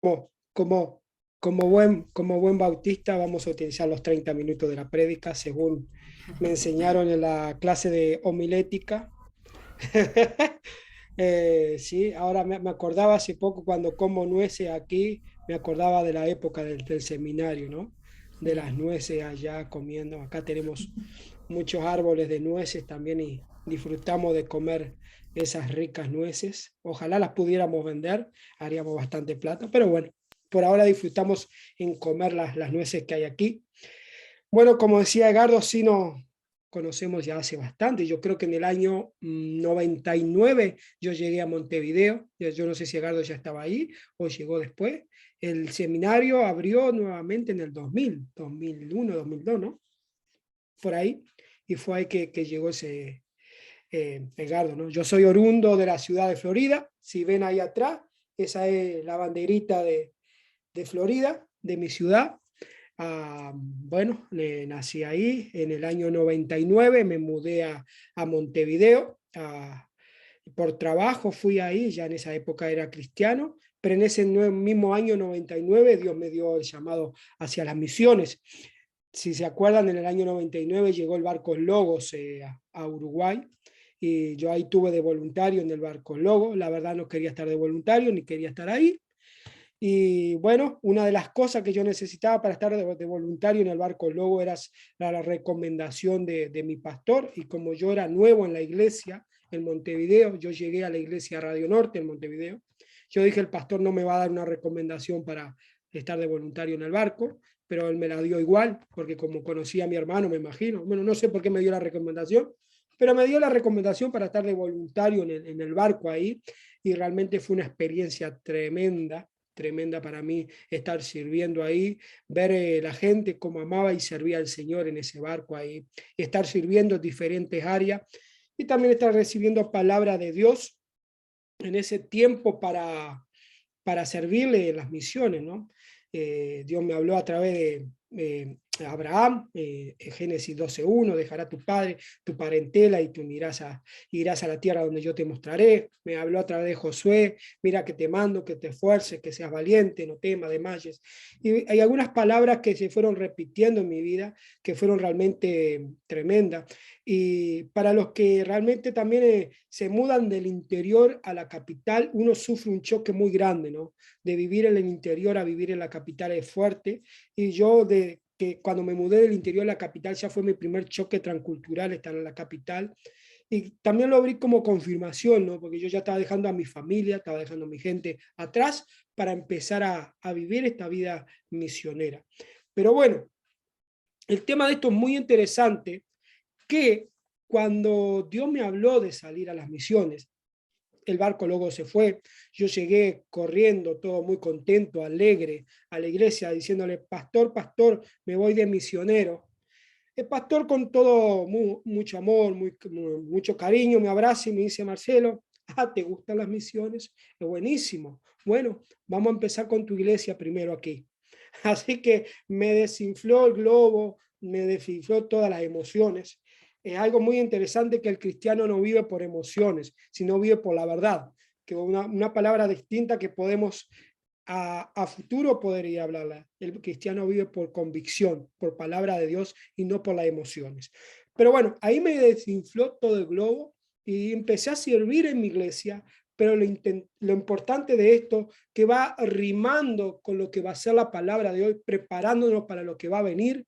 como, como, como buen bautista, vamos a utilizar los 30 minutos de la prédica, según me enseñaron en la clase de homilética. Sí, ahora me acordaba hace poco cuando como nueces aquí, me acordaba de la época del seminario, ¿no? De las nueces allá comiendo. Acá tenemos muchos árboles de nueces también y disfrutamos de comer esas ricas nueces. Ojalá las pudiéramos vender, haríamos bastante plata, pero bueno, por ahora disfrutamos en comer las nueces que hay aquí. Bueno, como decía Edgardo, sí nos conocemos ya hace bastante. Yo creo que en el año 99 yo llegué a Montevideo. Yo no sé si Edgardo ya estaba ahí o llegó después. El seminario abrió nuevamente en el 2000, 2001, 2002, ¿no? Por ahí. Y fue ahí que llegó ese Edgardo, ¿no? Yo soy oriundo de la ciudad de Florida. Si ven ahí atrás, esa es la banderita de Florida, de mi ciudad. Bueno, nací ahí en el año 99, me mudé a Montevideo, por trabajo fui ahí, ya en esa época era cristiano, pero en ese mismo año 99 Dios me dio el llamado hacia las misiones. Si se acuerdan, en el año 99 llegó el barco Logos a Uruguay y yo ahí tuve de voluntario en el barco Logos. La verdad no quería estar de voluntario ni quería estar ahí, y bueno, una de las cosas que yo necesitaba para estar de voluntario en el barco Logo era la recomendación de mi pastor. Y como yo era nuevo en la iglesia en Montevideo, yo llegué a la iglesia Radio Norte en Montevideo. Yo dije, el pastor no me va a dar una recomendación para estar de voluntario en el barco, pero él me la dio igual, porque como conocía a mi hermano, me imagino. Bueno, no sé por qué me dio la recomendación, pero me dio la recomendación para estar de voluntario en el barco ahí. Y realmente fue una experiencia tremenda, tremenda para mí estar sirviendo ahí, ver la gente cómo amaba y servía al Señor en ese barco ahí, estar sirviendo en diferentes áreas y también estar recibiendo palabra de Dios en ese tiempo para servirle en las misiones, ¿no? Dios me habló a través de Abraham, en Génesis 12:1, dejará tu padre, tu parentela y tú irás a la tierra donde yo te mostraré. Me habló a través de Josué, mira que te mando, que te esfuerces, que seas valiente, no temas, desmayes. Y hay algunas palabras que se fueron repitiendo en mi vida, que fueron realmente tremendas. Y para los que realmente también se mudan del interior a la capital, uno sufre un choque muy grande, ¿no? De vivir en el interior a vivir en la capital es fuerte. Y yo de que cuando me mudé del interior a la capital ya fue mi primer choque transcultural estar en la capital. Y también lo abrí como confirmación, ¿no? Porque yo ya estaba dejando a mi familia, estaba dejando a mi gente atrás para empezar a vivir esta vida misionera. Pero bueno, el tema de esto es muy interesante, que cuando Dios me habló de salir a las misiones, el barco luego se fue, yo llegué corriendo, todo muy contento, alegre, a la iglesia, diciéndole, pastor, pastor, me voy de misionero. El pastor con todo, mucho amor, mucho cariño, me abraza y me dice, Marcelo, ¿te gustan las misiones? Es buenísimo. Bueno, vamos a empezar con tu iglesia primero aquí. Así que me desinfló el globo, me desinfló todas las emociones. Es algo muy interesante que el cristiano no vive por emociones, sino vive por la verdad, que una palabra distinta que podemos a futuro podría hablarla. El cristiano vive por convicción, por palabra de Dios y no por las emociones. Pero bueno, ahí me desinfló todo el globo y empecé a servir en mi iglesia, pero lo importante de esto, que va rimando con lo que va a ser la palabra de hoy, preparándonos para lo que va a venir.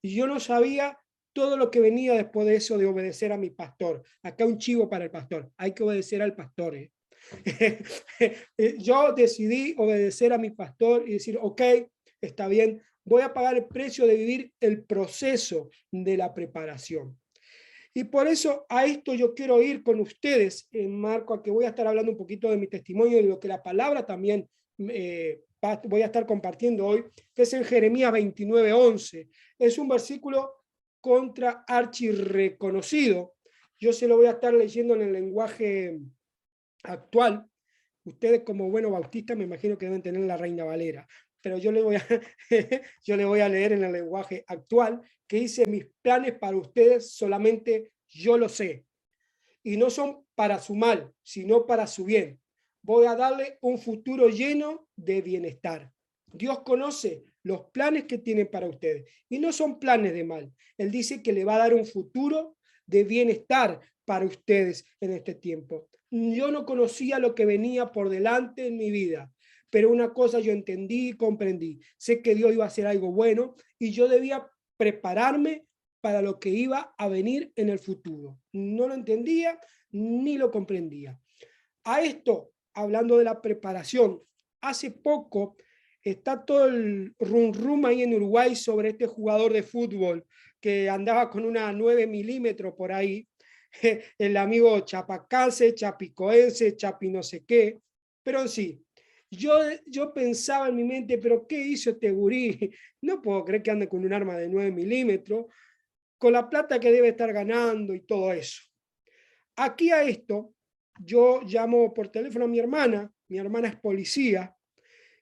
Y yo no sabía todo lo que venía después de eso, de obedecer a mi pastor. Acá un chivo para el pastor, hay que obedecer al pastor. Yo decidí obedecer a mi pastor y decir, ok, está bien, voy a pagar el precio de vivir el proceso de la preparación. Y por eso a esto yo quiero ir con ustedes, en marco a que voy a estar hablando un poquito de mi testimonio y de lo que la palabra también voy a estar compartiendo hoy, que es en Jeremías 29:11. Es un versículo contra archi reconocido. Yo se lo voy a estar leyendo en el lenguaje actual. Ustedes como buenos bautistas me imagino que deben tener la Reina Valera, pero yo le voy a, yo le voy a leer en el lenguaje actual, que dice, mis planes para ustedes solamente yo lo sé, y no son para su mal, sino para su bien. voy a darle un futuro lleno de bienestar. Dios conoce los planes que tiene para ustedes y no son planes de mal. Él dice que le va a dar un futuro de bienestar para ustedes en este tiempo. Yo no conocía lo que venía por delante en mi vida, pero una cosa yo entendí y comprendí. Sé que Dios iba a hacer algo bueno y yo debía prepararme para lo que iba a venir en el futuro. No lo entendía ni lo comprendía. A esto, hablando de la preparación, hace poco está todo el rum rum ahí en Uruguay sobre este jugador de fútbol que andaba con una 9 milímetros por ahí, el amigo chapacase, chapicoense, chapi no sé qué, pero sí, yo pensaba en mi mente, pero ¿qué hizo este gurí? No puedo creer que ande con un arma de 9 milímetros, con la plata que debe estar ganando y todo eso. Aquí a esto, yo llamo por teléfono a mi hermana es policía,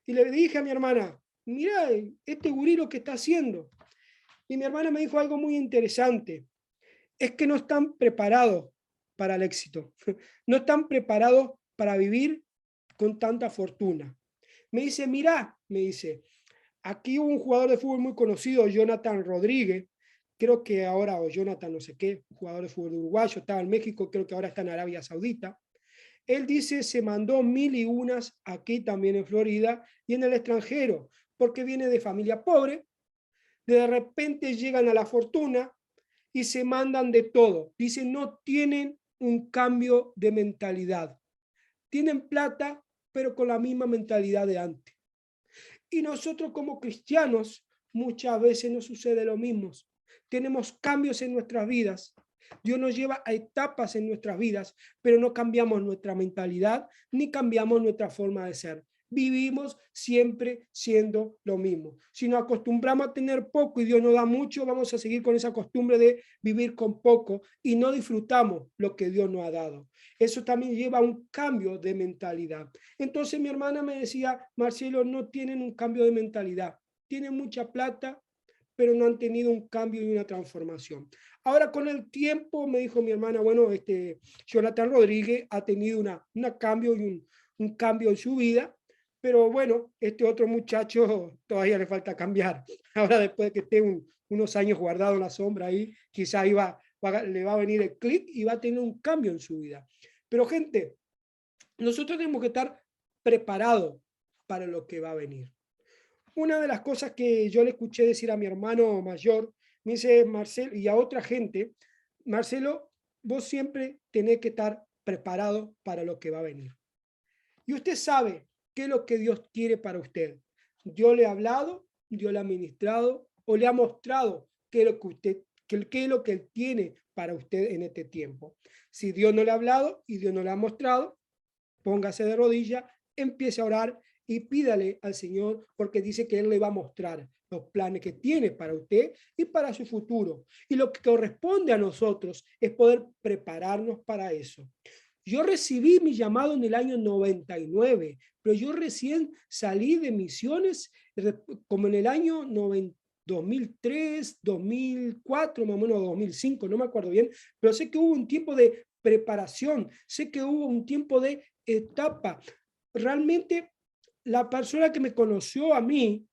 y le dije a mi hermana, mira, este gurí lo que está haciendo. Y mi hermana me dijo algo muy interesante, es que no están preparados para el éxito, no están preparados para vivir con tanta fortuna. Me dice, mira, me dice, aquí hubo un jugador de fútbol muy conocido, Jonathan Rodríguez, creo que ahora, o Jonathan no sé qué, un jugador de fútbol uruguayo, estaba en México, creo que ahora está en Arabia Saudita. Él dice, se mandó 1001 aquí también en Florida y en el extranjero, porque viene de familia pobre, de repente llegan a la fortuna y se mandan de todo. Dice, no tienen un cambio de mentalidad. Tienen plata, pero con la misma mentalidad de antes. Y nosotros como cristianos muchas veces nos sucede lo mismo. Tenemos cambios en nuestras vidas. Dios nos lleva a etapas en nuestras vidas, pero no cambiamos nuestra mentalidad ni cambiamos nuestra forma de ser. Vivimos siempre siendo lo mismo. Si nos acostumbramos a tener poco y Dios nos da mucho, vamos a seguir con esa costumbre de vivir con poco y no disfrutamos lo que Dios nos ha dado. Eso también lleva a un cambio de mentalidad. Entonces mi hermana me decía, Marcelo, no tienen un cambio de mentalidad, tienen mucha plata, pero no han tenido un cambio y una transformación. Ahora con el tiempo me dijo mi hermana, bueno, Jonathan Rodríguez ha tenido una cambio y un cambio en su vida, pero bueno, este otro muchacho todavía le falta cambiar. Ahora después de que esté unos años guardado en la sombra ahí, quizá le va a venir el clic y va a tener un cambio en su vida. Pero gente, nosotros tenemos que estar preparados para lo que va a venir. Una de las cosas que yo le escuché decir a mi hermano mayor, me dice Marcelo, y a otra gente, Marcelo, vos siempre tenés que estar preparado para lo que va a venir. Y usted sabe qué es lo que Dios quiere para usted. Dios le ha hablado, Dios le ha ministrado o le ha mostrado qué es lo que usted, qué es lo que Él tiene para usted en este tiempo. Si Dios no le ha hablado y Dios no le ha mostrado, póngase de rodillas, empiece a orar y pídale al Señor porque dice que Él le va a mostrar los planes que tiene para usted y para su futuro. Y lo que corresponde a nosotros es poder prepararnos para eso. Yo recibí mi llamado en el año 99, pero yo recién salí de misiones como en el año 90, 2003, 2004, más o menos 2005, no me acuerdo bien, pero sé que hubo un tiempo de preparación, sé que hubo un tiempo de etapa. Realmente la persona que me conoció a mí,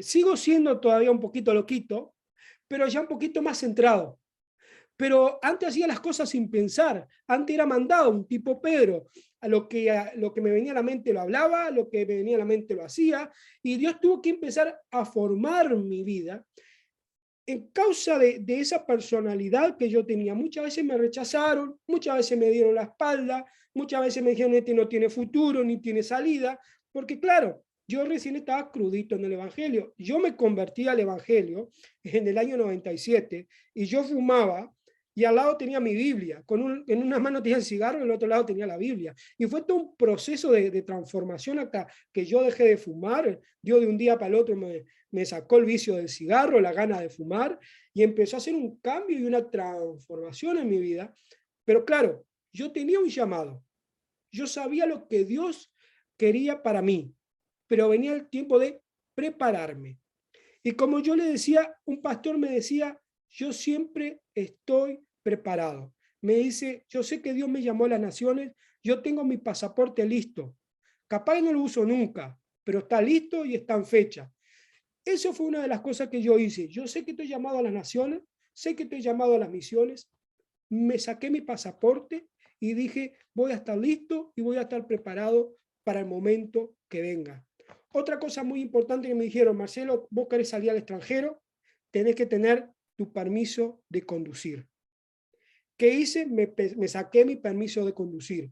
sigo siendo todavía un poquito loquito, pero ya un poquito más centrado. Pero antes hacía las cosas sin pensar, antes era mandado un tipo Pedro, a lo que me venía a la mente lo hablaba, lo que me venía a la mente lo hacía, y Dios tuvo que empezar a formar mi vida en causa de esa personalidad que yo tenía. Muchas veces me rechazaron, muchas veces me dieron la espalda, muchas veces me dijeron, este no tiene futuro, ni tiene salida, porque claro, yo recién estaba crudito en el Evangelio. Yo me convertí al Evangelio en el año 97 y yo fumaba y al lado tenía mi Biblia. En una mano tenía el cigarro y en el otro lado tenía la Biblia. Y fue todo un proceso de transformación hasta que yo dejé de fumar. Yo de un día para el otro me sacó el vicio del cigarro, la gana de fumar y empezó a hacer un cambio y una transformación en mi vida. Pero claro, yo tenía un llamado. Yo sabía lo que Dios quería para mí, pero venía el tiempo de prepararme. Y como yo le decía, un pastor me decía, yo siempre estoy preparado. Me dice, yo sé que Dios me llamó a las naciones, yo tengo mi pasaporte listo. Capaz no lo uso nunca, pero está listo y está en fecha. Eso fue una de las cosas que yo hice. Yo sé que estoy llamado a las naciones, sé que estoy llamado a las misiones. Me saqué mi pasaporte y dije, voy a estar listo y voy a estar preparado para el momento que venga. Otra cosa muy importante que me dijeron, Marcelo, vos querés salir al extranjero, tenés que tener tu permiso de conducir. ¿Qué hice? Me saqué mi permiso de conducir.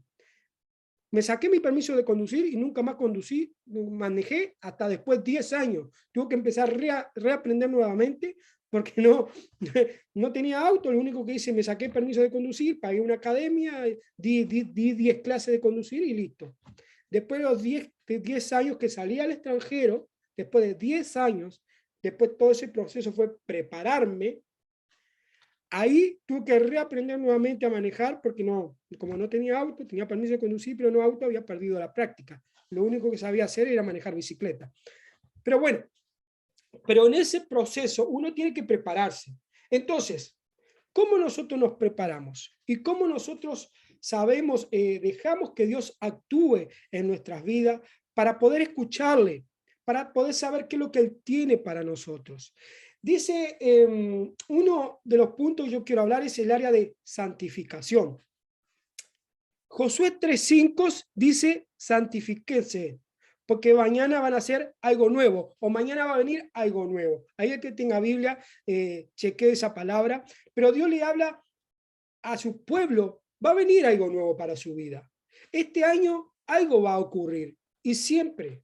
Me saqué mi permiso de conducir y nunca más conducí, manejé hasta después de 10 años. Tuve que empezar a reaprender nuevamente porque no tenía auto. Lo único que hice, me saqué permiso de conducir, pagué una academia, di 10 clases de conducir y listo. Después de los 10 años que salí al extranjero, después de 10 años, después todo ese proceso fue prepararme. Ahí tuve que reaprender nuevamente a manejar porque como no tenía auto, tenía permiso de conducir, pero no auto, había perdido la práctica. Lo único que sabía hacer era manejar bicicleta. Pero bueno, pero en ese proceso uno tiene que prepararse. Entonces, ¿cómo nosotros nos preparamos? ¿Y cómo nosotros sabemos, dejamos que Dios actúe en nuestras vidas para poder escucharle, para poder saber qué es lo que Él tiene para nosotros? Dice, uno de los puntos que yo quiero hablar es el área de santificación. Josué 3:5 dice, santifíquense, porque mañana van a hacer algo nuevo, o mañana va a venir algo nuevo. Ahí el que tenga Biblia, chequee esa palabra, pero Dios le habla a su pueblo, va a venir algo nuevo para su vida. Este año algo va a ocurrir, y siempre,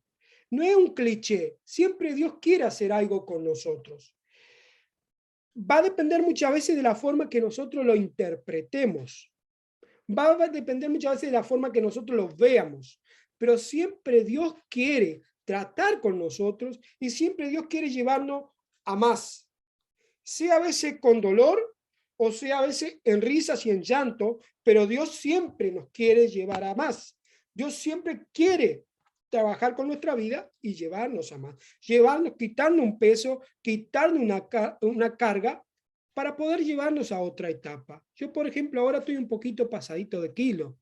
no es un cliché, siempre Dios quiere hacer algo con nosotros. Va a depender muchas veces de la forma que nosotros lo interpretemos. Va a depender muchas veces de la forma que nosotros lo veamos. Pero siempre Dios quiere tratar con nosotros y siempre Dios quiere llevarnos a más. Sea a veces con dolor o sea a veces en risas y en llanto, pero Dios siempre nos quiere llevar a más. Dios siempre quiere trabajar con nuestra vida y llevarnos a más. Llevarnos, quitarnos un peso, quitarnos una carga para poder llevarnos a otra etapa. Yo, por ejemplo, ahora estoy un poquito pasadito de kilo.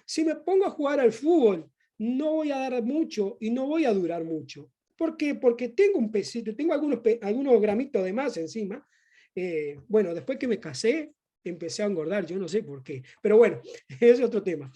Si me pongo a jugar al fútbol, no voy a dar mucho y no voy a durar mucho. ¿Por qué? Porque tengo un pesito, tengo algunos gramitos de más encima. Bueno, después que me casé, empecé a engordar, yo no sé por qué, pero bueno, ese es otro tema.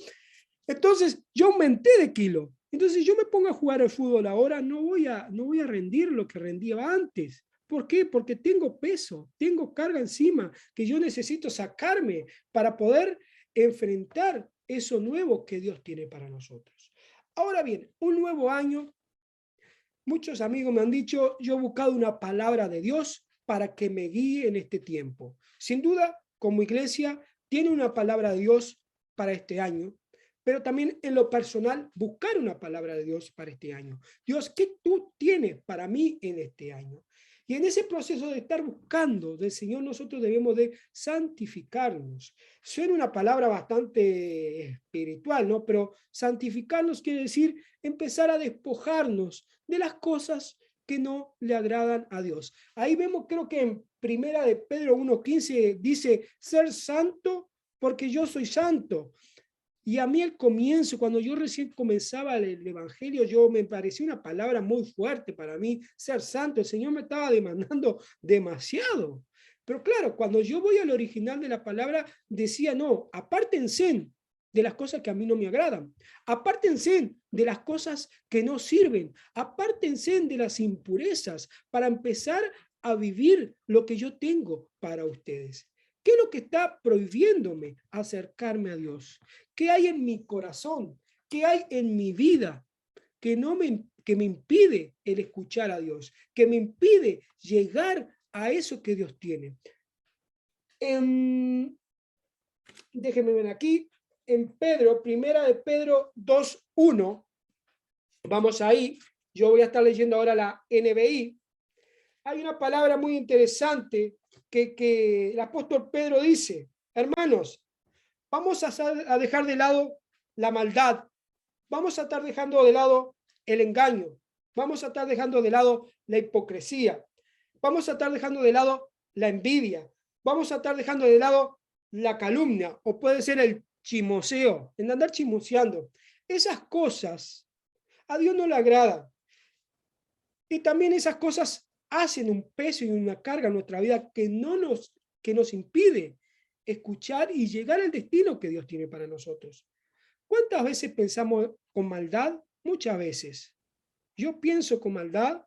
Entonces, yo aumenté de kilo. Entonces, yo me pongo a jugar al fútbol ahora, no voy a rendir lo que rendía antes. ¿Por qué? Porque tengo peso, tengo carga encima que yo necesito sacarme para poder enfrentar eso nuevo que Dios tiene para nosotros. Ahora bien, un nuevo año, muchos amigos me han dicho, yo he buscado una palabra de Dios para que me guíe en este tiempo. Sin duda, como iglesia, tiene una palabra de Dios para este año, pero también en lo personal, buscar una palabra de Dios para este año. Dios, ¿qué tú tienes para mí en este año? Y en ese proceso de estar buscando del Señor, nosotros debemos de santificarnos. Suena una palabra bastante espiritual, ¿no? Pero santificarnos quiere decir empezar a despojarnos de las cosas que no le agradan a Dios. Ahí vemos, creo que en primera de Pedro 1:15 dice, ser santo porque yo soy santo. Y a mí al comienzo, cuando yo recién comenzaba el Evangelio, me parecía una palabra muy fuerte para mí, ser santo. El Señor me estaba demandando demasiado. Pero claro, cuando yo voy al original de la palabra, decía, no, apártense de las cosas que a mí no me agradan. Apártense de las cosas que no sirven. Apártense de las impurezas para empezar a vivir lo que yo tengo para ustedes. ¿Qué es lo que está prohibiéndome acercarme a Dios? ¿Qué hay en mi corazón? ¿Qué hay en mi vida que me impide el escuchar a Dios? Que me impide llegar a eso que Dios tiene. Déjenme ver aquí, en Pedro, primera de Pedro 2:1, vamos ahí, yo voy a estar leyendo ahora la NBI. Hay una palabra muy interesante que el apóstol Pedro dice, hermanos, vamos a dejar de lado la maldad, vamos a estar dejando de lado el engaño, vamos a estar dejando de lado la hipocresía, vamos a estar dejando de lado la envidia, vamos a estar dejando de lado la calumnia, o puede ser chismoseo, en andar chismoseando. Esas cosas a Dios no le agradan. Y también esas cosas hacen un peso y una carga en nuestra vida que nos impide escuchar y llegar al destino que Dios tiene para nosotros. ¿Cuántas veces pensamos con maldad? Muchas veces. Yo pienso con maldad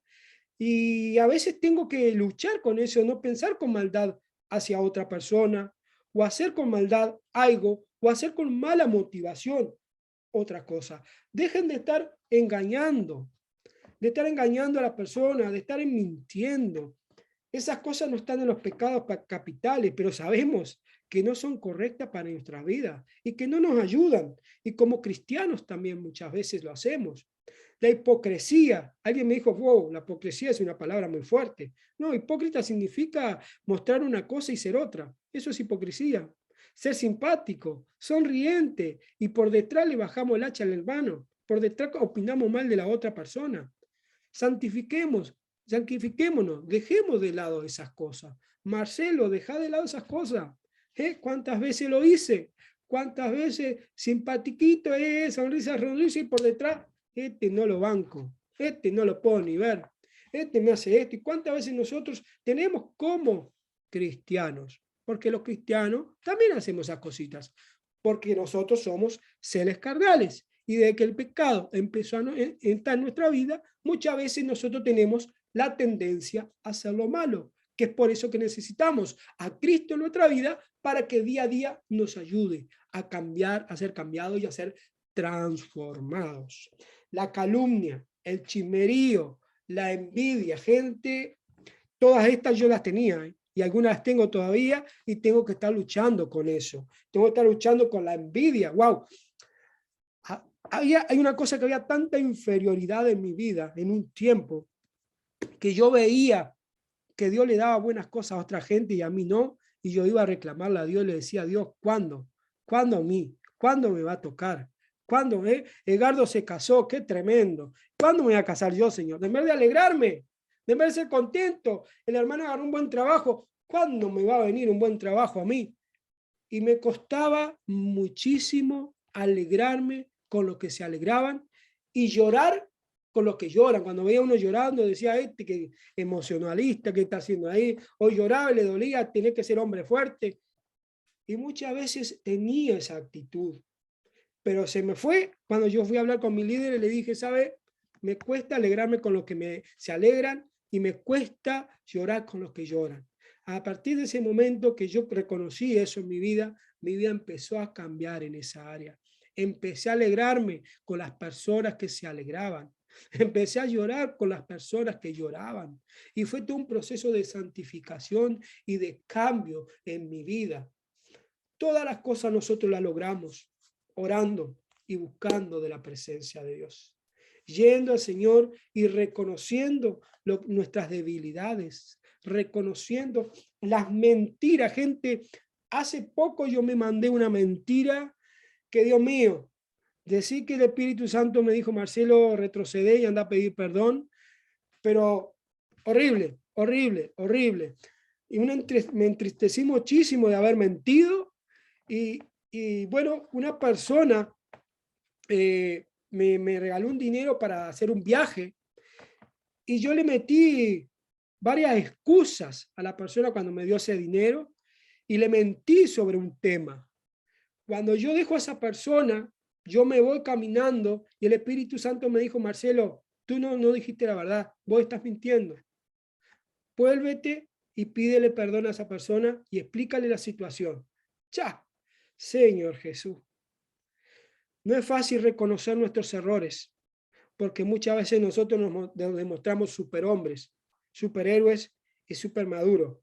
y a veces tengo que luchar con eso, no pensar con maldad hacia otra persona o hacer con maldad algo o hacer con mala motivación otra cosa. Dejen de estar engañando a la persona, de estar mintiendo. Esas cosas no están en los pecados capitales, pero sabemos que no son correctas para nuestra vida y que no nos ayudan. Y como cristianos también muchas veces lo hacemos. La hipocresía. Alguien me dijo, wow, la hipocresía es una palabra muy fuerte. No, hipócrita significa mostrar una cosa y ser otra. Eso es hipocresía. Ser simpático, sonriente y por detrás le bajamos el hacha al hermano. Por detrás opinamos mal de la otra persona. Santifiquémonos, dejemos de lado esas cosas. Marcelo, deja de lado esas cosas. ¿Cuántas veces lo hice? ¿Cuántas veces simpatiquito, sonrisa, sonrisa y por detrás, este no lo banco, este no lo puedo ni ver, este me hace esto? ¿Y cuántas veces nosotros tenemos como cristianos? Porque los cristianos también hacemos esas cositas, porque nosotros somos seres carnales. Y de que el pecado empezó a entrar en nuestra vida, muchas veces nosotros tenemos la tendencia a hacer lo malo, que es por eso que necesitamos a Cristo en nuestra vida para que día a día nos ayude a cambiar, a ser cambiados y a ser transformados. La calumnia, el chismerío, la envidia, gente, todas estas yo las tenía, y algunas las tengo todavía y tengo que estar luchando con eso. Tengo que estar luchando con la envidia. ¡Wow! Hay una cosa que había tanta inferioridad en mi vida en un tiempo que yo veía que Dios le daba buenas cosas a otra gente y a mí no, y yo iba a reclamarle a Dios, le decía a Dios, ¿cuándo? ¿Cuándo a mí? ¿Cuándo me va a tocar? ¿Cuándo? Edgardo se casó, qué tremendo. ¿Cuándo me voy a casar yo, Señor? En vez de alegrarme, en vez de ser contento, el hermano agarró un buen trabajo, ¿cuándo me va a venir un buen trabajo a mí? Y me costaba muchísimo alegrarme con los que se alegraban y llorar con los que lloran. Cuando veía a uno llorando, decía, este que emocionalista, ¿qué está haciendo ahí? O lloraba y le dolía, tenía que ser hombre fuerte. Y muchas veces tenía esa actitud. Pero se me fue cuando yo fui a hablar con mi líder y le dije, ¿sabe? Me cuesta alegrarme con los que se alegran y me cuesta llorar con los que lloran. A partir de ese momento que yo reconocí eso en mi vida empezó a cambiar en esa área. Empecé a alegrarme con las personas que se alegraban. Empecé a llorar con las personas que lloraban. Y fue todo un proceso de santificación y de cambio en mi vida. Todas las cosas nosotros las logramos orando y buscando de la presencia de Dios. Yendo al Señor y reconociendo nuestras debilidades, reconociendo las mentiras. Gente, hace poco yo me mandé una mentira que, Dios mío, decir que el Espíritu Santo me dijo, Marcelo, retrocede y anda a pedir perdón, pero horrible, horrible, horrible. Y me entristecí muchísimo de haber mentido y bueno, una persona me regaló un dinero para hacer un viaje y yo le metí varias excusas a la persona cuando me dio ese dinero y le mentí sobre un tema. Cuando yo dejo a esa persona, yo me voy caminando y el Espíritu Santo me dijo, Marcelo, tú no dijiste la verdad, vos estás mintiendo. Vuélvete y pídele perdón a esa persona y explícale la situación. Ya, Señor Jesús. No es fácil reconocer nuestros errores, porque muchas veces nosotros nos demostramos superhombres, superhéroes y supermaduros.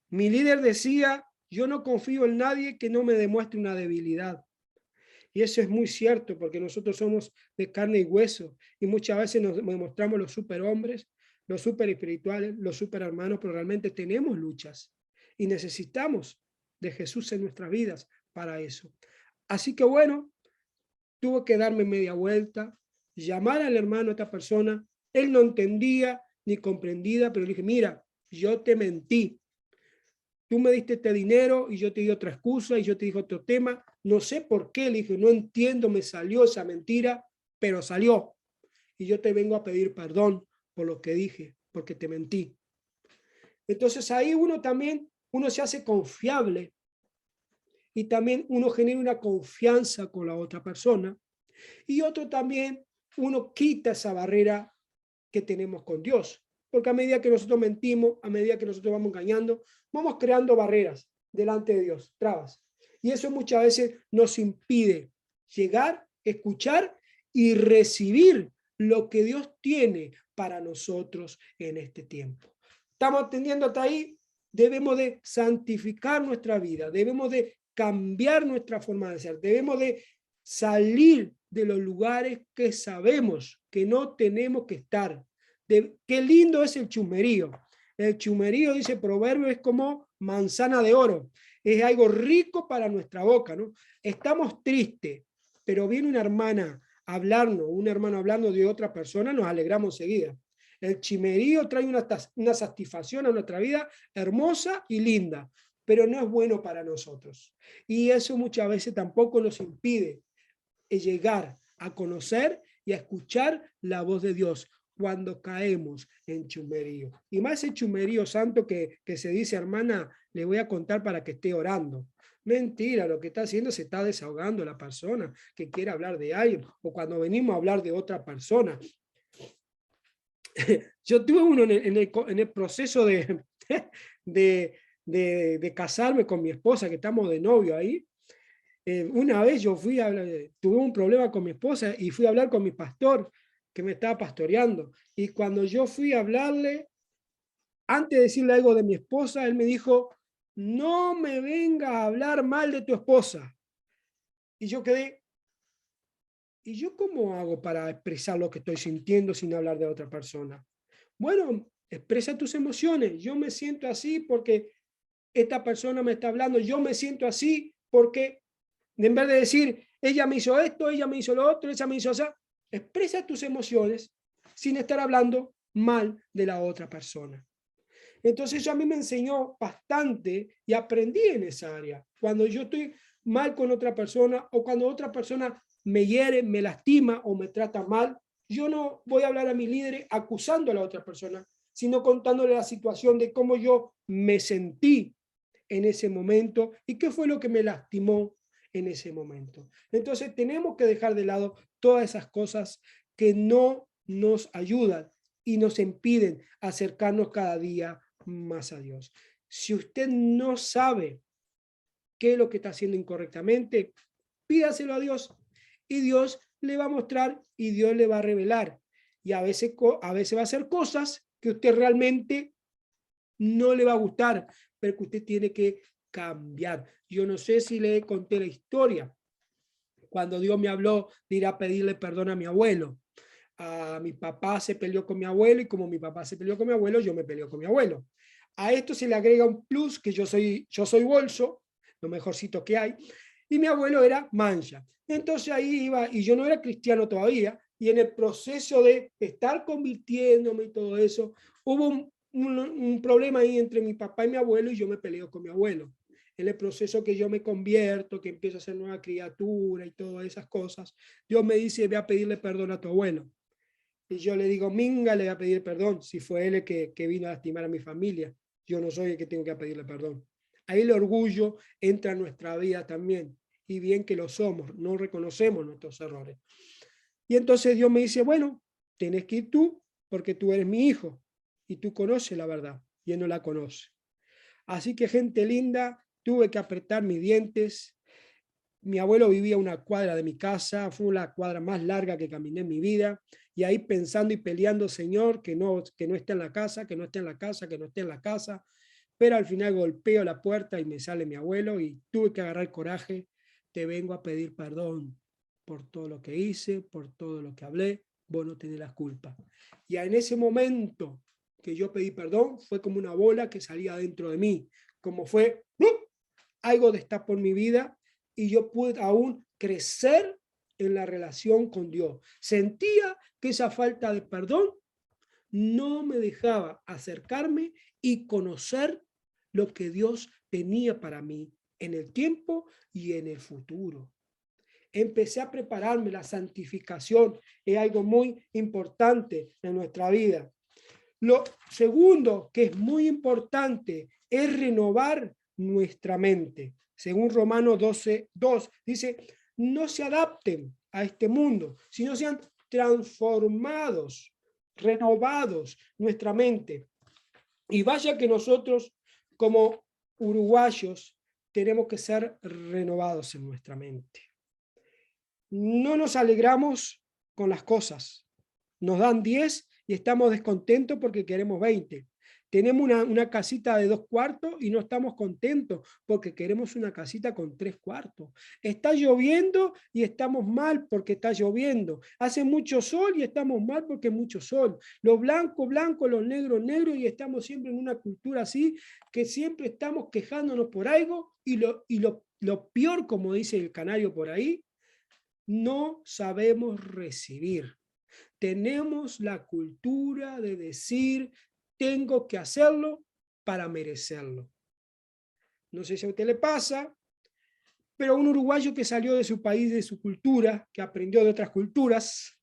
Mi líder decía, yo no confío en nadie que no me demuestre una debilidad. Y eso es muy cierto, porque nosotros somos de carne y hueso, y muchas veces nos demostramos los superhombres, los super espirituales, los super hermanos, pero realmente tenemos luchas y necesitamos de Jesús en nuestras vidas para eso. Así que bueno, tuve que darme media vuelta, llamar al hermano a esta persona. Él no entendía ni comprendía, pero le dije, mira, yo te mentí. tú me diste este dinero y yo te di otra excusa y yo te dije otro tema. No sé por qué, le dije, no entiendo, me salió esa mentira, pero salió. Y yo te vengo a pedir perdón por lo que dije, porque te mentí. Entonces ahí uno se hace confiable y también uno genera una confianza con la otra persona. Y otro también, uno quita esa barrera que tenemos con Dios. Porque a medida que nosotros mentimos, a medida que nosotros vamos engañando, vamos creando barreras delante de Dios, trabas. Y eso muchas veces nos impide llegar, escuchar y recibir lo que Dios tiene para nosotros en este tiempo. ¿Estamos entendiendo hasta ahí? Debemos de santificar nuestra vida, debemos de cambiar nuestra forma de ser, debemos de salir de los lugares que sabemos que no tenemos que estar. Qué lindo es el chumerío. El chumerío, dice Proverbio, es como manzana de oro. Es algo rico para nuestra boca, ¿no? Estamos tristes, pero viene una hermana a hablarnos, un hermano hablando de otra persona, nos alegramos enseguida. El chimerío trae una satisfacción a nuestra vida hermosa y linda, pero no es bueno para nosotros. Y eso muchas veces tampoco nos impide llegar a conocer y a escuchar la voz de Dios cuando caemos en chumerío. Y más ese chumerío santo que se dice, hermana, le voy a contar para que esté orando. Mentira, lo que está haciendo se está desahogando la persona que quiere hablar de alguien o cuando venimos a hablar de otra persona. Yo tuve uno en el proceso de casarme con mi esposa, que estamos de novio ahí. Una vez yo fui a hablar, tuve un problema con mi esposa y fui a hablar con mi pastor que me estaba pastoreando. Y cuando yo fui a hablarle, antes de decirle algo de mi esposa, él me dijo, no me vengas a hablar mal de tu esposa. Y yo quedé, ¿y yo cómo hago para expresar lo que estoy sintiendo sin hablar de otra persona? Bueno, expresa tus emociones. Yo me siento así porque esta persona me está hablando. Yo me siento así porque, en vez de decir, ella me hizo esto, ella me hizo lo otro, ella me hizo eso, expresa tus emociones sin estar hablando mal de la otra persona. Entonces eso a mí me enseñó bastante y aprendí en esa área. Cuando yo estoy mal con otra persona o cuando otra persona me hiere, me lastima o me trata mal, yo no voy a hablar a mi líder acusando a la otra persona, sino contándole la situación de cómo yo me sentí en ese momento y qué fue lo que me lastimó en ese momento. Entonces tenemos que dejar de lado todas esas cosas que no nos ayudan y nos impiden acercarnos cada día más a Dios. Si usted no sabe qué es lo que está haciendo incorrectamente, pídaselo a Dios y Dios le va a mostrar y Dios le va a revelar. Y a veces va a hacer cosas que usted realmente no le va a gustar, pero que usted tiene que cambiar. Yo no sé si le conté la historia. Cuando Dios me habló de ir a pedirle perdón a mi abuelo. A mi papá se peleó con mi abuelo y como mi papá se peleó con mi abuelo, yo me peleo con mi abuelo. A esto se le agrega un plus que yo soy bolso, lo mejorcito que hay, y mi abuelo era mancha. Entonces ahí iba, y yo no era cristiano todavía, y en el proceso de estar convirtiéndome y todo eso, hubo un problema ahí entre mi papá y mi abuelo y yo me peleo con mi abuelo. En el proceso que yo me convierto, que empiezo a ser nueva criatura y todas esas cosas, Dios me dice, ve a pedirle perdón a tu abuelo. Y yo le digo, minga, le voy a pedir perdón si fue él el que vino a lastimar a mi familia. Yo no soy el que tengo que pedirle perdón. Ahí el orgullo entra en nuestra vida también. Y bien que lo somos, no reconocemos nuestros errores. Y entonces Dios me dice, bueno, tienes que ir tú porque tú eres mi hijo y tú conoces la verdad y él no la conoce. Así que gente linda, tuve que apretar mis dientes. Mi abuelo vivía a una cuadra de mi casa, fue la cuadra más larga que caminé en mi vida, y ahí pensando y peleando, Señor, que no esté en la casa, que no esté en la casa, que no esté en la casa, pero al final golpeo la puerta y me sale mi abuelo y tuve que agarrar coraje, te vengo a pedir perdón por todo lo que hice, por todo lo que hablé, vos no tenés la culpa. Y en ese momento que yo pedí perdón, fue como una bola que salía dentro de mí, como fue algo destapó en mi vida y yo pude aún crecer en la relación con Dios. Sentía que esa falta de perdón no me dejaba acercarme y conocer lo que Dios tenía para mí en el tiempo y en el futuro. Empecé a prepararme. La santificación es algo muy importante en nuestra vida. Lo segundo que es muy importante es renovar nuestra mente. Según Romanos 12:2 dice, no se adapten a este mundo, sino sean transformados, renovados nuestra mente. Y vaya que nosotros como uruguayos tenemos que ser renovados en nuestra mente. No nos alegramos con las cosas. Nos dan 10 y estamos descontentos porque queremos 20. Tenemos una casita de 2 cuartos y no estamos contentos porque queremos una casita con 3 cuartos. Está lloviendo y estamos mal porque está lloviendo. Hace mucho sol y estamos mal porque hay mucho sol. Los blancos, blancos, los negros, negros, y estamos siempre en una cultura así que siempre estamos quejándonos por algo y lo peor, como dice el canario por ahí, no sabemos recibir. Tenemos la cultura de decir, tengo que hacerlo para merecerlo. No sé si a usted le pasa, pero un uruguayo que salió de su país, de su cultura, que aprendió de otras culturas,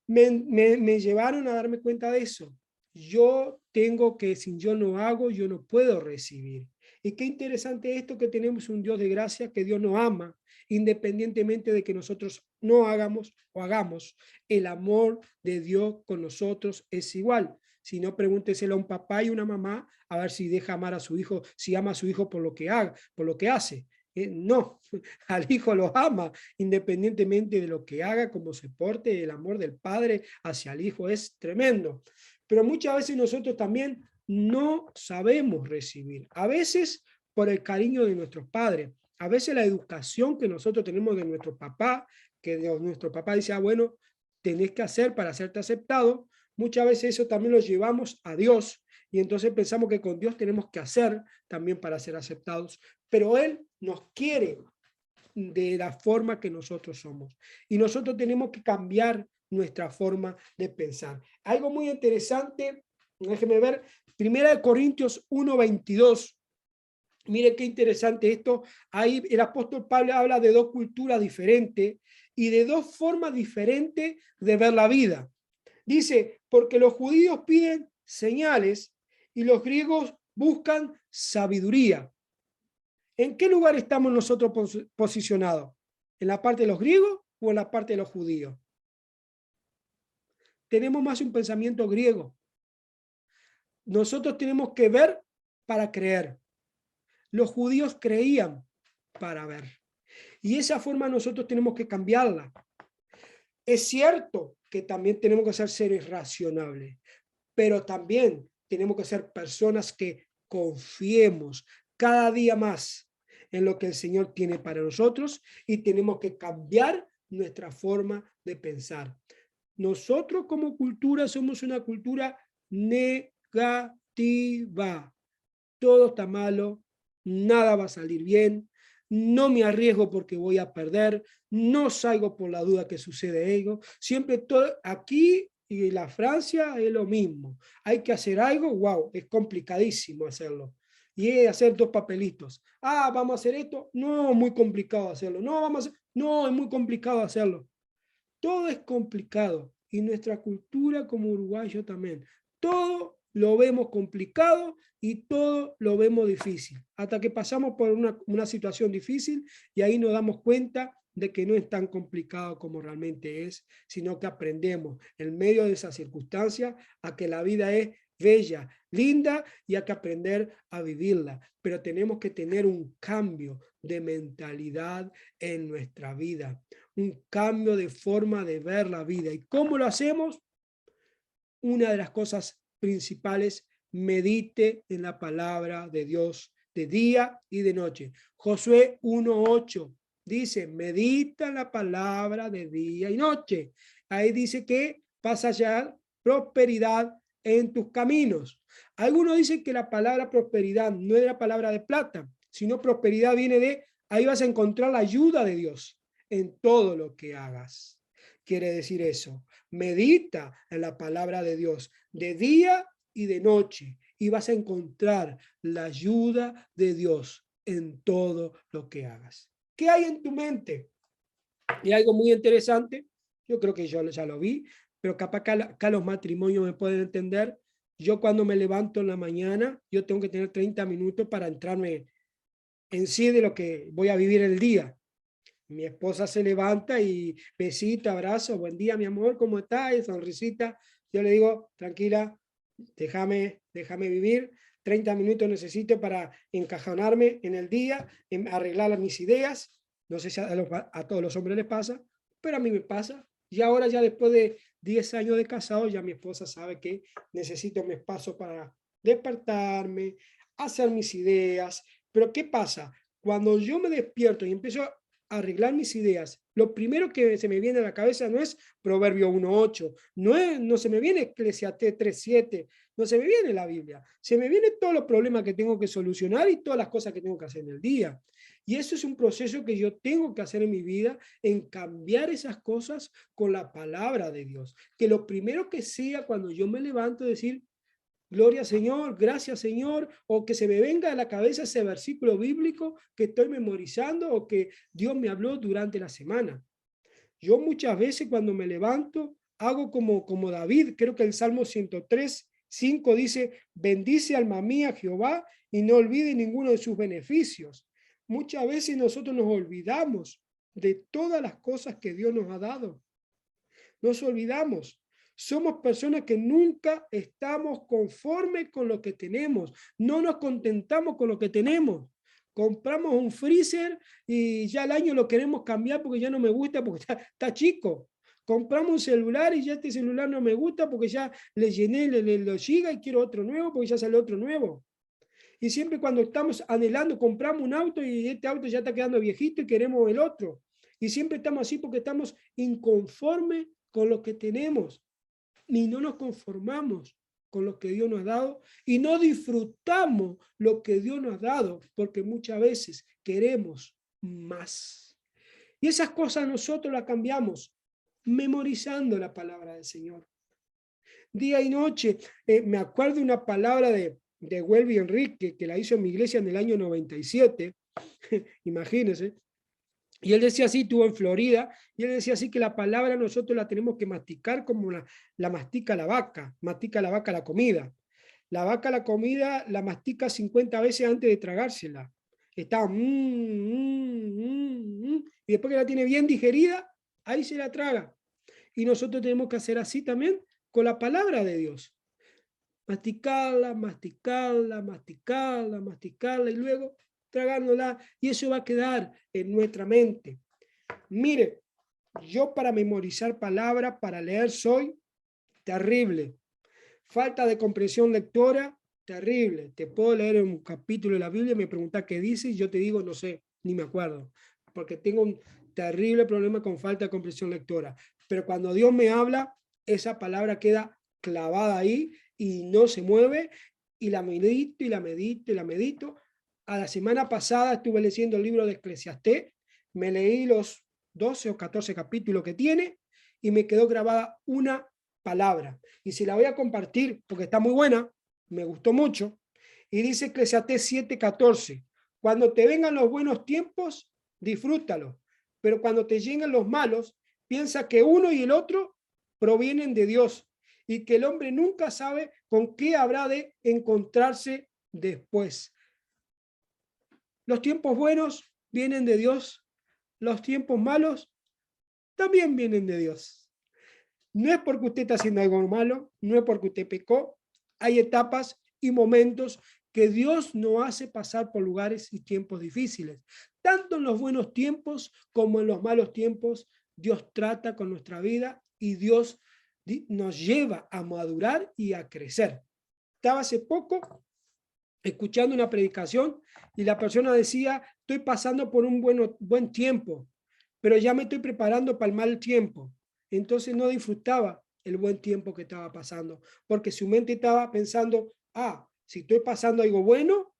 me llevaron a darme cuenta de eso. Yo tengo que, si yo no hago, yo no puedo recibir. Y qué interesante esto, que tenemos un Dios de gracia, que Dios nos ama, independientemente de que nosotros no hagamos o hagamos. El amor de Dios con nosotros es igual. Si no, pregúnteselo a un papá y una mamá a ver si deja amar a su hijo, si ama a su hijo por lo que haga, por lo que hace. No, al hijo lo ama independientemente de lo que haga, cómo se porte. El amor del padre hacia el hijo es tremendo. Pero muchas veces nosotros también no sabemos recibir. A veces por el cariño de nuestros padres, a veces la educación que nosotros tenemos de nuestro papá, que nuestro papá dice, bueno, tenés que hacer para hacerte aceptado. Muchas veces eso también lo llevamos a Dios y entonces pensamos que con Dios tenemos que hacer también para ser aceptados, pero Él nos quiere de la forma que nosotros somos y nosotros tenemos que cambiar nuestra forma de pensar. Algo muy interesante, déjeme ver, 1 Corintios 1:22. Mire qué interesante esto. Ahí el apóstol Pablo habla de dos culturas diferentes y de dos formas diferentes de ver la vida. Dice, porque los judíos piden señales y los griegos buscan sabiduría. ¿En qué lugar estamos nosotros posicionados? ¿En la parte de los griegos o en la parte de los judíos? Tenemos más un pensamiento griego. Nosotros tenemos que ver para creer. Los judíos creían para ver. Y esa forma nosotros tenemos que cambiarla. Es cierto que también tenemos que ser seres racionales, pero también tenemos que ser personas que confiemos cada día más en lo que el Señor tiene para nosotros y tenemos que cambiar nuestra forma de pensar. Nosotros como cultura somos una cultura negativa. Todo está malo, nada va a salir bien, no me arriesgo porque voy a perder, no salgo por la duda que sucede algo. Siempre todo aquí y la Francia es lo mismo. Hay que hacer algo, wow, es complicadísimo hacerlo. Y es hacer dos papelitos. Ah, vamos a hacer esto. No, muy complicado hacerlo. No, vamos a hacer. No, es muy complicado hacerlo. Todo es complicado. Y nuestra cultura como uruguayo también. Todo lo vemos complicado y todo lo vemos difícil. Hasta que pasamos por una situación difícil y ahí nos damos cuenta de que no es tan complicado como realmente es, sino que aprendemos en medio de esa circunstancia a que la vida es bella, linda y hay que aprender a vivirla. Pero tenemos que tener un cambio de mentalidad en nuestra vida, un cambio de forma de ver la vida. ¿Y cómo lo hacemos? Una de las cosas principales, medite en la palabra de Dios de día y de noche. Josué 1:8 dice, medita en la palabra de día y noche. Ahí dice que vas a hallar prosperidad en tus caminos. Algunos dicen que la palabra prosperidad no es la palabra de plata, sino prosperidad viene de, ahí vas a encontrar la ayuda de Dios en todo lo que hagas. Quiere decir eso. Medita en la palabra de Dios de día y de noche y vas a encontrar la ayuda de Dios en todo lo que hagas. ¿Qué hay en tu mente? Y algo muy interesante, yo creo que yo ya lo vi, pero capaz acá los matrimonios me pueden entender. Yo cuando me levanto en la mañana, yo tengo que tener 30 minutos para entrarme en sí de lo que voy a vivir el día. Mi esposa se levanta y besita, abrazo, buen día, mi amor, ¿cómo estás? Y sonrisita. Yo le digo, tranquila, déjame vivir. 30 minutos necesito para encajonarme en el día, en arreglar mis ideas. No sé si a todos los hombres les pasa, pero a mí me pasa. Y ahora ya después de 10 años de casado, ya mi esposa sabe que necesito mi espacio para despertarme, hacer mis ideas. Pero ¿qué pasa? Cuando yo me despierto y empiezo a arreglar mis ideas, lo primero que se me viene a la cabeza no es Proverbio 1:8, no se me viene Eclesiastés 3:7, no se me viene la Biblia, se me vienen todos los problemas que tengo que solucionar y todas las cosas que tengo que hacer en el día. Y eso es un proceso que yo tengo que hacer en mi vida, en cambiar esas cosas con la palabra de Dios. Que lo primero que sea cuando yo me levanto, decir, gloria Señor, gracias Señor, o que se me venga a la cabeza ese versículo bíblico que estoy memorizando o que Dios me habló durante la semana. Yo muchas veces cuando me levanto hago como David, creo que el Salmo 103:5 dice, bendice alma mía Jehová y no olvide ninguno de sus beneficios. Muchas veces nosotros nos olvidamos de todas las cosas que Dios nos ha dado. Nos olvidamos. Somos personas que nunca estamos conformes con lo que tenemos. No nos contentamos con lo que tenemos. Compramos un freezer y ya al año lo queremos cambiar porque ya no me gusta, porque está chico. Compramos un celular y ya este celular no me gusta porque ya le llené los gigas y quiero otro nuevo porque ya sale otro nuevo. Y siempre cuando estamos anhelando, compramos un auto y este auto ya está quedando viejito y queremos el otro. Y siempre estamos así porque estamos inconformes con lo que tenemos y no nos conformamos con lo que Dios nos ha dado y no disfrutamos lo que Dios nos ha dado porque muchas veces queremos más. Y esas cosas nosotros las cambiamos memorizando la palabra del Señor. Día y noche, me acuerdo de una palabra de Welby Enrique que la hizo en mi iglesia en el año 97, imagínense. Y él decía así, estuvo en Florida, y él decía así que la palabra nosotros la tenemos que masticar como la mastica la vaca la comida. La vaca la comida la mastica 50 veces antes de tragársela. Está, y después que la tiene bien digerida, ahí se la traga. Y nosotros tenemos que hacer así también con la palabra de Dios. Masticarla, masticarla, masticarla, masticarla y luego tragándola y eso va a quedar en nuestra mente. Mire, yo para memorizar palabras, para leer soy terrible. Falta de comprensión lectora, terrible. Te puedo leer un capítulo de la Biblia, me preguntas qué dice y yo te digo, no sé, ni me acuerdo, porque tengo un terrible problema con falta de comprensión lectora. Pero cuando Dios me habla, esa palabra queda clavada ahí y no se mueve y la medito y la medito y la medito. A la semana pasada estuve leyendo el libro de Eclesiastés, me leí los 12 o 14 capítulos que tiene y me quedó grabada una palabra. Y si la voy a compartir porque está muy buena, me gustó mucho. Y dice Eclesiastés 7:14, cuando te vengan los buenos tiempos, disfrútalos, pero cuando te lleguen los malos, piensa que uno y el otro provienen de Dios y que el hombre nunca sabe con qué habrá de encontrarse después. Los tiempos buenos vienen de Dios, los tiempos malos también vienen de Dios. No es porque usted está haciendo algo malo, no es porque usted pecó. Hay etapas y momentos que Dios no hace pasar por lugares y tiempos difíciles. Tanto en los buenos tiempos como en los malos tiempos, Dios trata con nuestra vida y Dios nos lleva a madurar y a crecer. Estaba hace poco escuchando una predicación y la persona decía, estoy pasando por un buen tiempo, pero ya me estoy preparando para el mal tiempo. Entonces no disfrutaba el buen tiempo que estaba pasando, porque su mente estaba pensando, si estoy pasando algo bueno,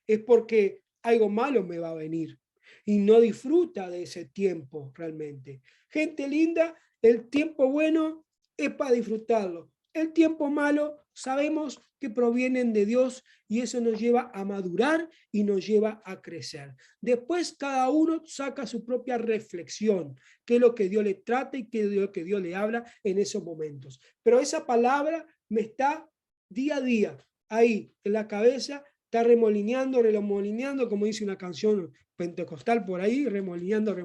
es porque algo malo me va a venir. Y no disfruta de ese tiempo realmente. Gente linda, el tiempo bueno es para disfrutarlo. el tiempo malo sabemos que provienen de Dios y eso nos lleva a madurar y nos lleva a crecer. Después cada uno saca su propia reflexión, qué es lo que Dios le trata y qué es lo que Dios le habla en esos momentos. Pero esa palabra me está día a día ahí en la cabeza, está remolineando, como dice una canción pentecostal por ahí, remolineando,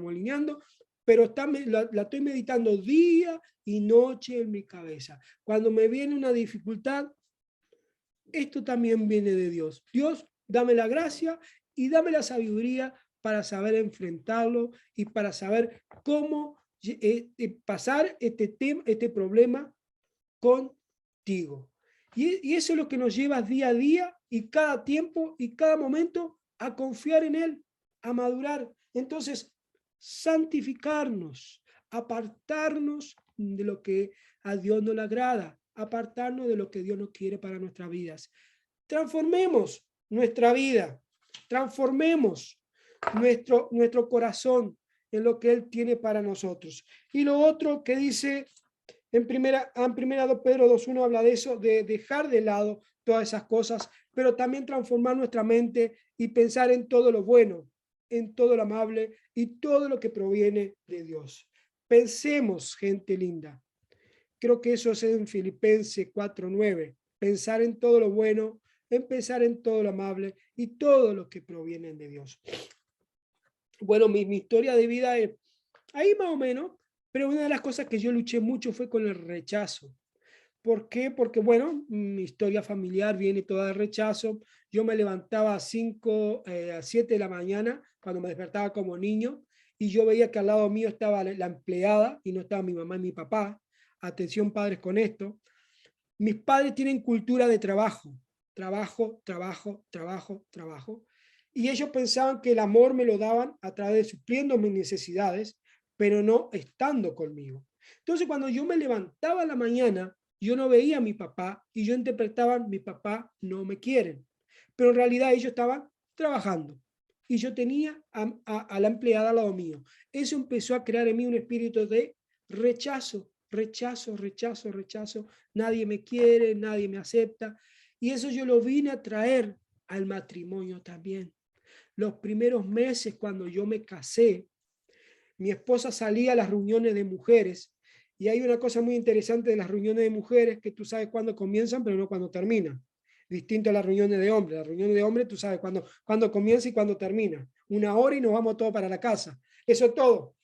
pero la estoy meditando día y noche en mi cabeza. Cuando me viene una dificultad, esto también viene de Dios. Dios, dame la gracia y dame la sabiduría para saber enfrentarlo y para saber cómo pasar este problema contigo. Y eso es lo que nos lleva día a día y cada tiempo y cada momento a confiar en Él, a madurar. Entonces, santificarnos, apartarnos de lo que a Dios no le agrada, apartarnos de lo que Dios no quiere para nuestras vidas. Transformemos nuestra vida, transformemos nuestro corazón en lo que Él tiene para nosotros. Y lo otro que dice en primera Pedro 2.1 habla de eso, de dejar de lado todas esas cosas, pero también transformar nuestra mente y pensar en todo lo bueno, en todo lo amable y todo lo que proviene de Dios. Pensemos, gente linda. Creo que eso es en Filipenses 4.9. Pensar en todo lo bueno, pensar en todo lo amable y todo lo que proviene de Dios. Bueno, mi historia de vida es ahí más o menos, pero una de las cosas que yo luché mucho fue con el rechazo. ¿Por qué? Porque, bueno, mi historia familiar viene toda de rechazo. Yo me levantaba a 7 de la mañana, cuando me despertaba como niño, y yo veía que al lado mío estaba la empleada y no estaba mi mamá y mi papá. Atención, padres, con esto. Mis padres tienen cultura de trabajo, trabajo. Y ellos pensaban que el amor me lo daban a través de supliendo mis necesidades, pero no estando conmigo. Entonces, cuando yo me levantaba a la mañana, yo no veía a mi papá y yo interpretaba, mi papá no me quieren. Pero en realidad ellos estaban trabajando y yo tenía a la empleada al lado mío. Eso empezó a crear en mí un espíritu de rechazo. Nadie me quiere, nadie me acepta. Y eso yo lo vine a traer al matrimonio también. Los primeros meses cuando yo me casé, mi esposa salía a las reuniones de mujeres y hay una cosa muy interesante de las reuniones de mujeres que tú sabes cuándo comienzan, pero no cuándo terminan. Distinto a las reuniones de hombres. Las reuniones de hombres tú sabes cuándo comienza y cuándo termina. 1 hora y nos vamos todos para la casa. Eso es todo.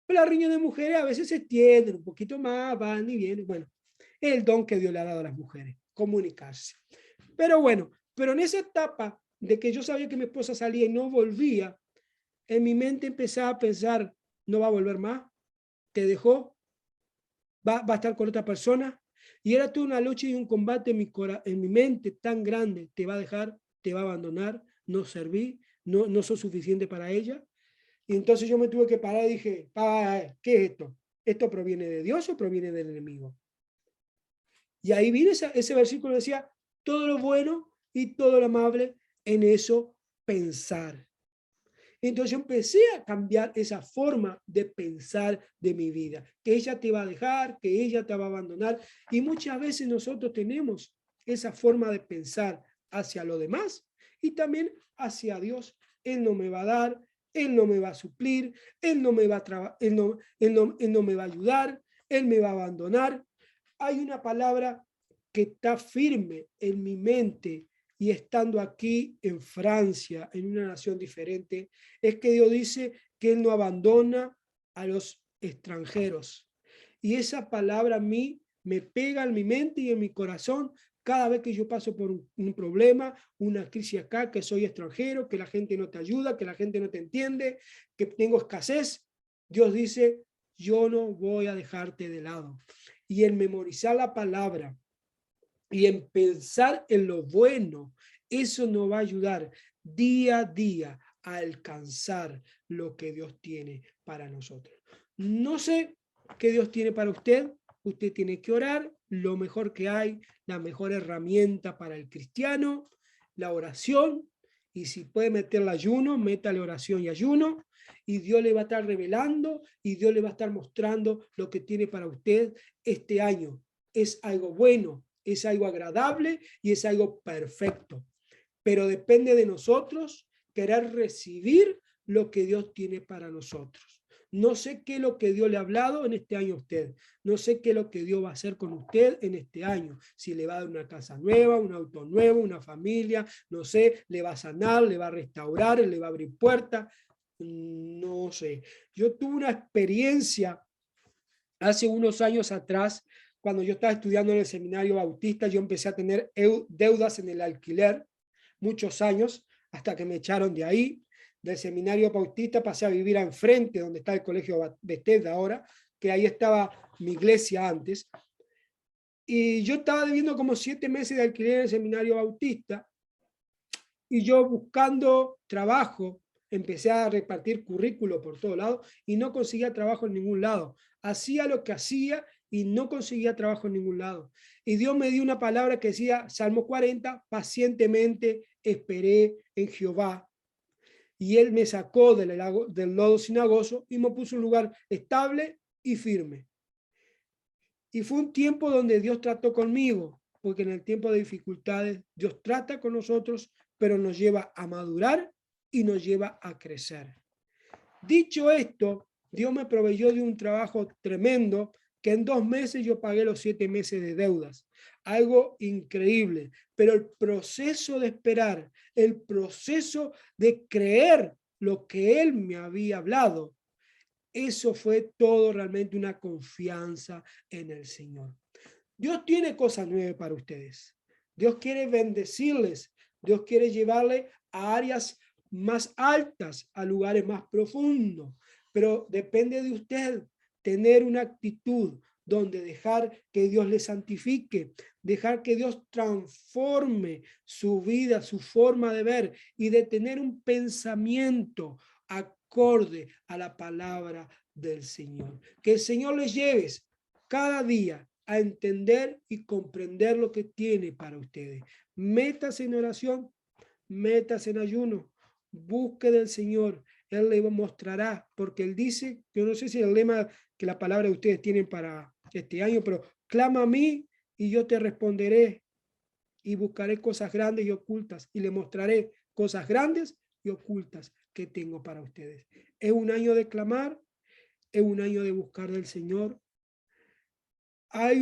Pero las reuniones de mujeres a veces se extienden un poquito más, van y vienen. Bueno, es el don que Dios le ha dado a las mujeres, comunicarse. Pero bueno, pero en esa etapa de que yo sabía que mi esposa salía y no volvía, en mi mente empezaba a pensar, no va a volver más, te dejó, va a estar con otra persona. Y era toda una lucha y un combate en mi mente tan grande, te va a dejar, te va a abandonar, no serví, no soy suficiente para ella. Y entonces yo me tuve que parar y dije, ¿qué es esto? ¿Esto proviene de Dios o proviene del enemigo? Y ahí viene ese versículo que decía, todo lo bueno y todo lo amable, en eso pensar. Entonces yo empecé a cambiar esa forma de pensar de mi vida, que ella te va a dejar, que ella te va a abandonar. Y muchas veces nosotros tenemos esa forma de pensar hacia lo demás y también hacia Dios. Él no me va a dar, Él no me va a suplir, Él no me va a, él no me va a ayudar, Él me va a abandonar. Hay una palabra que está firme en mi mente y estando aquí en Francia, en una nación diferente, es que Dios dice que Él no abandona a los extranjeros. Y esa palabra a mí me pega en mi mente y en mi corazón cada vez que yo paso por un problema, una crisis acá, que soy extranjero, que la gente no te ayuda, que la gente no te entiende, que tengo escasez. Dios dice, yo no voy a dejarte de lado. Y en memorizar la palabra, y en pensar en lo bueno, eso nos va a ayudar día a día a alcanzar lo que Dios tiene para nosotros. No sé qué Dios tiene para usted. Usted tiene que orar, lo mejor que hay, la mejor herramienta para el cristiano, la oración. Y si puede meterle ayuno, métale oración y ayuno. Y Dios le va a estar revelando y Dios le va a estar mostrando lo que tiene para usted este año. es algo bueno, es algo agradable y es algo perfecto. Pero depende de nosotros querer recibir lo que Dios tiene para nosotros. No sé qué es lo que Dios le ha hablado en este año a usted. No sé qué es lo que Dios va a hacer con usted en este año. Si le va a dar una casa nueva, un auto nuevo, una familia, no sé, le va a sanar, le va a restaurar, le va a abrir puertas. No sé. Yo tuve una experiencia hace unos años atrás, cuando yo estaba estudiando en el seminario bautista, yo empecé a tener deudas en el alquiler, muchos años, hasta que me echaron de ahí. Del seminario bautista pasé a vivir enfrente, donde está el colegio Bethesda ahora, que ahí estaba mi iglesia antes. Y yo estaba debiendo como 7 meses de alquiler en el seminario bautista, y yo buscando trabajo, empecé a repartir currículo por todos lados y no conseguía trabajo en ningún lado. Hacía lo que hacía y no conseguía trabajo en ningún lado. Y Dios me dio una palabra que decía, Salmo 40, pacientemente esperé en Jehová. Y Él me sacó del lodo cenagoso y me puso en un lugar estable y firme. Y fue un tiempo donde Dios trató conmigo, porque en el tiempo de dificultades Dios trata con nosotros, pero nos lleva a madurar y nos lleva a crecer. Dicho esto, Dios me proveyó de un trabajo tremendo que en 2 meses yo pagué los 7 meses de deudas. Algo increíble, pero el proceso de esperar, el proceso de creer lo que Él me había hablado, eso fue todo realmente una confianza en el Señor. Dios tiene cosas nuevas para ustedes. Dios quiere bendecirles. Dios quiere llevarle a áreas más altas, a lugares más profundos. Pero depende de usted tener una actitud donde dejar que Dios le santifique, dejar que Dios transforme su vida, su forma de ver y de tener un pensamiento acorde a la palabra del Señor. Que el Señor les lleve cada día a entender y comprender lo que tiene para ustedes. Métase en oración, métase en ayuno, busque del Señor. Él le mostrará, porque Él dice, yo no sé si el lema que la palabra de ustedes tienen para este año, pero clama a mí y yo te responderé y buscaré cosas grandes y ocultas y le mostraré cosas grandes y ocultas que tengo para ustedes. Es un año de clamar, es un año de buscar del Señor. Hay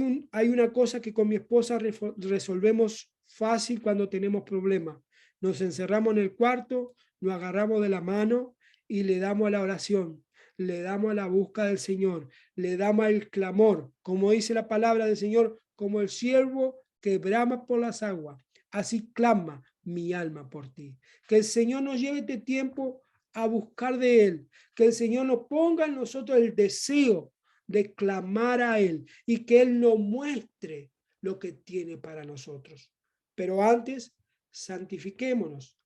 una cosa que con mi esposa resolvemos fácil cuando tenemos problemas. Nos encerramos en el cuarto, nos agarramos de la mano y le damos a la oración, le damos a la busca del Señor, le damos al clamor, como dice la palabra del Señor, como el siervo que brama por las aguas. Así clama mi alma por ti. Que el Señor nos lleve este tiempo a buscar de Él, que el Señor nos ponga en nosotros el deseo de clamar a Él y que Él nos muestre lo que tiene para nosotros. Pero antes, santifiquémonos,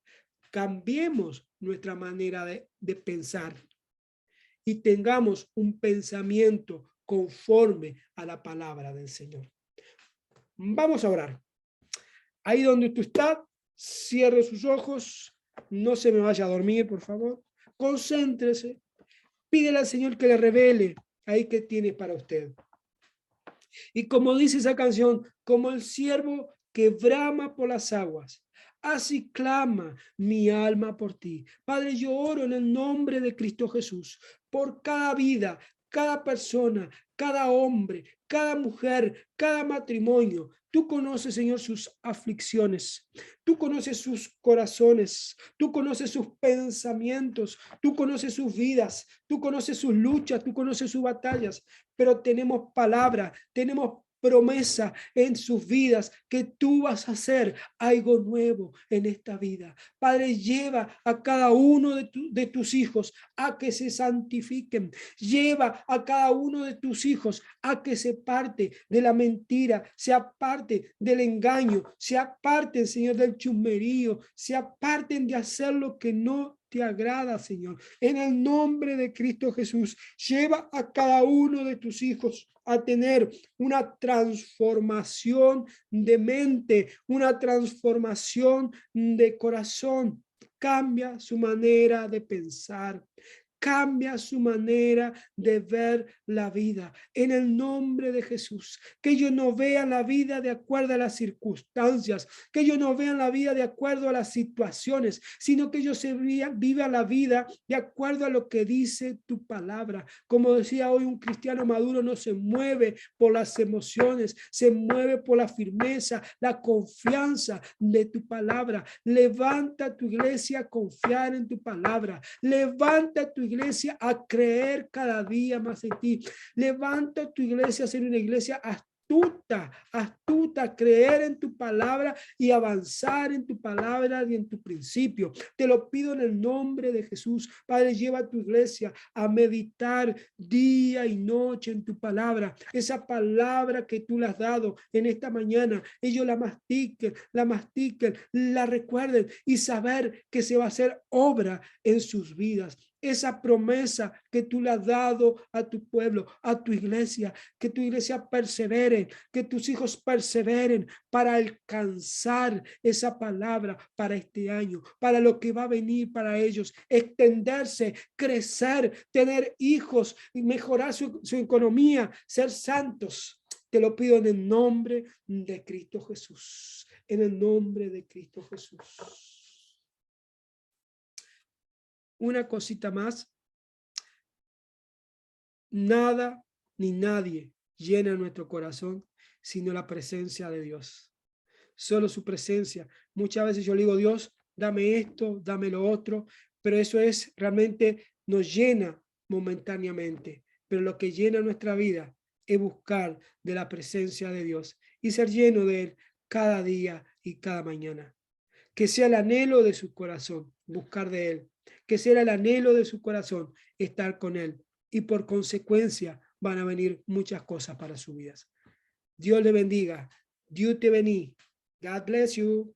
cambiemos nuestra manera de pensar y tengamos un pensamiento conforme a la palabra del Señor. Vamos a orar. Ahí donde tú estás, cierre sus ojos, no se me vaya a dormir, por favor. Concéntrese, pídele al Señor que le revele ahí que tiene para usted. Y como dice esa canción, como el siervo que brama por las aguas, así clama mi alma por ti. Padre, yo oro en el nombre de Cristo Jesús, por cada vida, cada persona, cada hombre, cada mujer, cada matrimonio. Tú conoces, Señor, sus aflicciones. Tú conoces sus corazones. Tú conoces sus pensamientos. Tú conoces sus vidas. Tú conoces sus luchas. Tú conoces sus batallas. Pero tenemos palabra, tenemos promesa en sus vidas que tú vas a hacer algo nuevo en esta vida. Padre, lleva a cada uno de tus hijos a que se santifiquen. Lleva a cada uno de tus hijos a que se parte de la mentira, se aparte del engaño, se aparten, Señor, del chusmerío, se aparten de hacer lo que no te agrada, Señor. En el nombre de Cristo Jesús, lleva a cada uno de tus hijos a tener una transformación de mente, una transformación de corazón. Cambia su manera de pensar. Cambia su manera de ver la vida. En el nombre de Jesús. Que ellos no vean la vida de acuerdo a las circunstancias. Que ellos no vean la vida de acuerdo a las situaciones. Sino que ellos vivan la vida de acuerdo a lo que dice tu palabra. Como decía hoy, un cristiano maduro no se mueve por las emociones. Se mueve por la firmeza, la confianza de tu palabra. Levanta tu iglesia a confiar en tu palabra. Levanta tu iglesia a creer cada día más en ti. Levanta tu iglesia a ser una iglesia astuta, creer en tu palabra y avanzar en tu palabra y en tu principio. Te lo pido en el nombre de Jesús. Padre, lleva a tu iglesia a meditar día y noche en tu palabra. Esa palabra que tú le has dado en esta mañana, ellos la mastiquen, la recuerden y saber que se va a hacer obra en sus vidas. Esa promesa que tú le has dado a tu pueblo, a tu iglesia, que tu iglesia persevere, que tus hijos perseveren para alcanzar esa palabra para este año, para lo que va a venir para ellos, extenderse, crecer, tener hijos, mejorar su economía, ser santos. Te lo pido en el nombre de Cristo Jesús, en el nombre de Cristo Jesús. Una cosita más, nada ni nadie llena nuestro corazón sino la presencia de Dios. Solo su presencia. Muchas veces yo le digo, Dios, dame esto, dame lo otro, pero eso es realmente nos llena momentáneamente. Pero lo que llena nuestra vida es buscar de la presencia de Dios y ser lleno de Él cada día y cada mañana. Que sea el anhelo de su corazón, buscar de Él. Que sea el anhelo de su corazón, estar con Él. Y por consecuencia van a venir muchas cosas para sus vidas. Dios le bendiga. Dios te bendiga. God bless you.